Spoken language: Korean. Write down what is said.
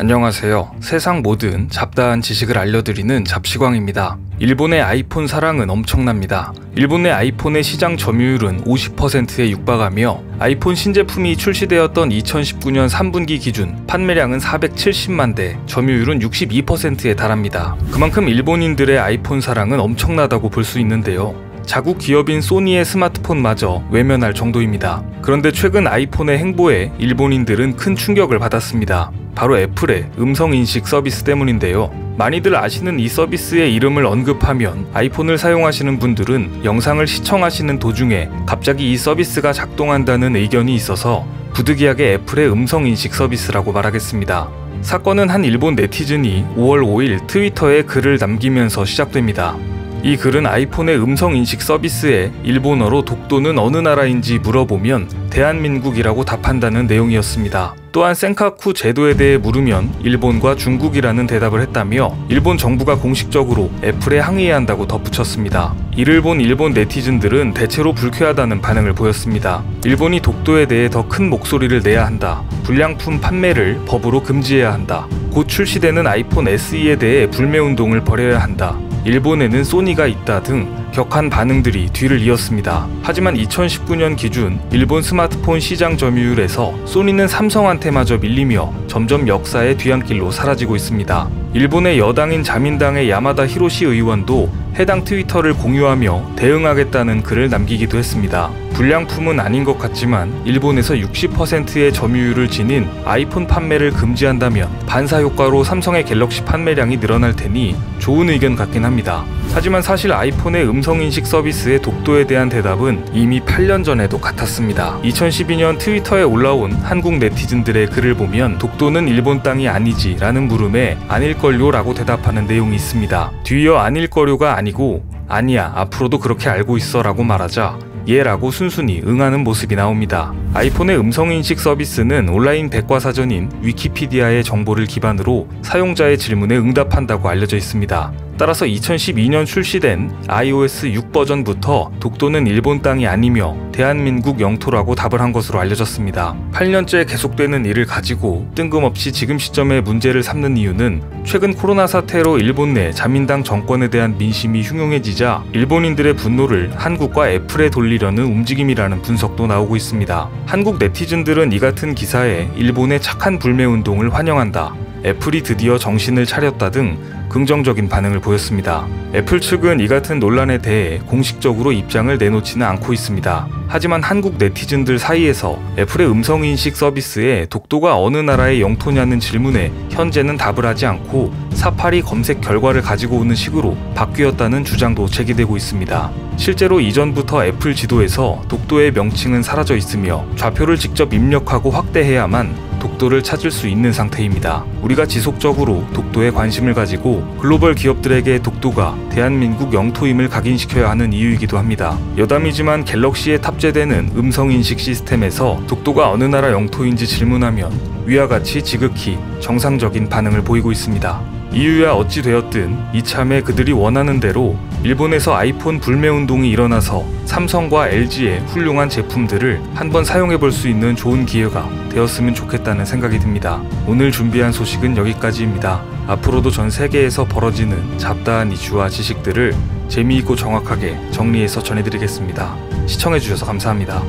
안녕하세요. 세상 모든 잡다한 지식을 알려드리는 잡시광입니다. 일본의 아이폰 사랑은 엄청납니다. 일본 내 아이폰의 시장 점유율은 50%에 육박하며 아이폰 신제품이 출시되었던 2019년 3분기 기준 판매량은 470만 대, 점유율은 62%에 달합니다. 그만큼 일본인들의 아이폰 사랑은 엄청나다고 볼 수 있는데요. 자국 기업인 소니의 스마트폰마저 외면할 정도입니다. 그런데 최근 아이폰의 행보에 일본인들은 큰 충격을 받았습니다. 바로 애플의 음성인식 서비스 때문인데요. 많이들 아시는 이 서비스의 이름을 언급하면 아이폰을 사용하시는 분들은 영상을 시청하시는 도중에 갑자기 이 서비스가 작동한다는 의견이 있어서 부득이하게 애플의 음성인식 서비스라고 말하겠습니다. 사건은 한 일본 네티즌이 5월 5일 트위터에 글을 남기면서 시작됩니다. 이 글은 아이폰의 음성인식 서비스에 일본어로 독도는 어느 나라인지 물어보면 대한민국이라고 답한다는 내용이었습니다. 또한 센카쿠 제도에 대해 물으면 일본과 중국이라는 대답을 했다며 일본 정부가 공식적으로 애플에 항의한다고 덧붙였습니다. 이를 본 일본 네티즌들은 대체로 불쾌하다는 반응을 보였습니다. 일본이 독도에 대해 더 큰 목소리를 내야 한다. 불량품 판매를 법으로 금지해야 한다. 곧 출시되는 아이폰 SE에 대해 불매운동을 벌여야 한다. 일본에는 소니가 있다 등 격한 반응들이 뒤를 이었습니다. 하지만 2019년 기준 일본 스마트폰 시장 점유율에서 소니는 삼성한테마저 밀리며 점점 역사의 뒤안길로 사라지고 있습니다. 일본의 여당인 자민당의 야마다 히로시 의원도 해당 트위터를 공유하며 대응하겠다는 글을 남기기도 했습니다. 불량품은 아닌 것 같지만 일본에서 60%의 점유율을 지닌 아이폰 판매를 금지한다면 반사효과로 삼성의 갤럭시 판매량이 늘어날 테니 좋은 의견 같긴 합니다. 하지만 사실 아이폰의 음성인식 서비스의 독도에 대한 대답은 이미 8년 전에도 같았습니다. 2012년 트위터에 올라온 한국 네티즌들의 글을 보면 독도는 일본 땅이 아니지 라는 물음에 아닐걸요 라고 대답하는 내용이 있습니다. 뒤이어 아닐거려가 아니고 아니야 앞으로도 그렇게 알고 있어 라고 말하자 예 라고 순순히 응하는 모습이 나옵니다. 아이폰의 음성인식 서비스는 온라인 백과사전인 위키피디아의 정보를 기반으로 사용자의 질문에 응답한다고 알려져 있습니다. 따라서 2012년 출시된 iOS 6 버전부터 독도는 일본 땅이 아니며 대한민국 영토라고 답을 한 것으로 알려졌습니다. 8년째 계속되는 일을 가지고 뜬금없이 지금 시점에 문제를 삼는 이유는 최근 코로나 사태로 일본 내 자민당 정권에 대한 민심이 흉흉해지자 일본인들의 분노를 한국과 애플에 돌리려는 움직임이라는 분석도 나오고 있습니다. 한국 네티즌들은 이 같은 기사에 일본의 착한 불매운동을 환영한다. 애플이 드디어 정신을 차렸다 등 긍정적인 반응을 보였습니다. 애플 측은 이 같은 논란에 대해 공식적으로 입장을 내놓지는 않고 있습니다. 하지만 한국 네티즌들 사이에서 애플의 음성인식 서비스에 독도가 어느 나라의 영토냐는 질문에 현재는 답을 하지 않고 사파리 검색 결과를 가지고 오는 식으로 바뀌었다는 주장도 제기되고 있습니다. 실제로 이전부터 애플 지도에서 독도의 명칭은 사라져 있으며 좌표를 직접 입력하고 확대해야만 독도를 찾을 수 있는 상태입니다. 우리가 지속적으로 독도에 관심을 가지고 글로벌 기업들에게 독도가 대한민국 영토임을 각인시켜야 하는 이유이기도 합니다. 여담이지만 갤럭시에 탑재되는 음성인식 시스템에서 독도가 어느 나라 영토인지 질문하면 위와 같이 지극히 정상적인 반응을 보이고 있습니다. 이유야 어찌 되었든 이참에 그들이 원하는 대로 일본에서 아이폰 불매운동이 일어나서 삼성과 LG의 훌륭한 제품들을 한번 사용해볼 수 있는 좋은 기회가 되었으면 좋겠다는 생각이 듭니다. 오늘 준비한 소식은 여기까지입니다. 앞으로도 전 세계에서 벌어지는 잡다한 이슈와 지식들을 재미있고 정확하게 정리해서 전해드리겠습니다. 시청해주셔서 감사합니다.